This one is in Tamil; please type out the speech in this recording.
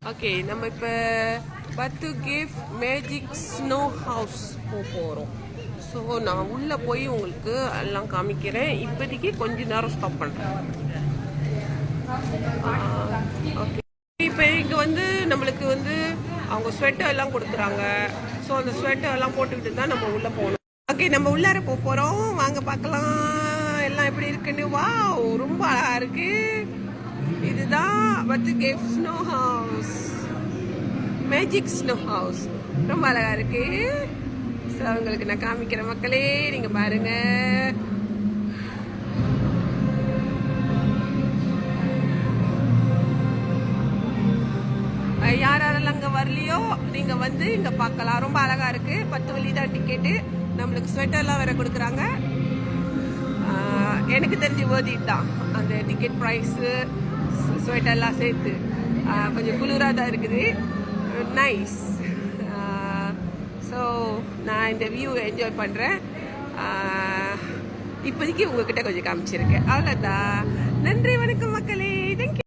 ஓகே, நம்ம இப்போ பத்து கேவ் மேஜிக் ஸ்னோ ஹவுஸ் போகிறோம். ஸோ நான் உள்ளே போய் உங்களுக்கு எல்லாம் காமிக்கிறேன். இப்போதைக்கு கொஞ்ச நேரம் ஸ்டாப் பண்ணுறேன். ஓகே, இப்போ இங்கே வந்து நம்மளுக்கு வந்து அவங்க ஸ்வெட்டர் எல்லாம் கொடுக்குறாங்க. ஸோ அந்த ஸ்வெட்டர் எல்லாம் போட்டுக்கிட்டு தான் நம்ம உள்ளே போகணும். ஓகே, நம்ம உள்ளார போகிறோம். வாங்க பார்க்கலாம் எல்லாம் எப்படி இருக்குன்னு. வாவ், ரொம்ப அழகா இருக்கு. இதுதான் பத்து cave snow house, magic snow house. ரொம்ப அழகா இருக்கு. ஸோ உங்களுக்கு நான் காமிக்கிற மக்களே, நீங்க பாருங்க. யாரெல்லாம் அங்கே வரலையோ நீங்க வந்து இங்க பார்க்கலாம். ரொம்ப அழகா இருக்கு. 10 வெள்ளி தான் டிக்கெட்டு. நம்மளுக்கு ஸ்வெட்டர்லாம் வேற கொடுக்குறாங்க. எனக்கு தெரிஞ்ச வேர்தி தான் அந்த டிக்கெட் ப்ரைஸு, ஸ்வெட்டர்லாம் சேர்த்து கொஞ்சம் குளிராக தான் இருக்குது. நைஸ். ஸோ நான் இந்த வியூ என்ஜாய் பண்ணுறேன். இப்போதைக்கு உங்ககிட்ட கொஞ்சம் காமிச்சிருக்கேன். அவ்வளோதான். நன்றி, வணக்கம் மக்களே. தேங்க்யூ.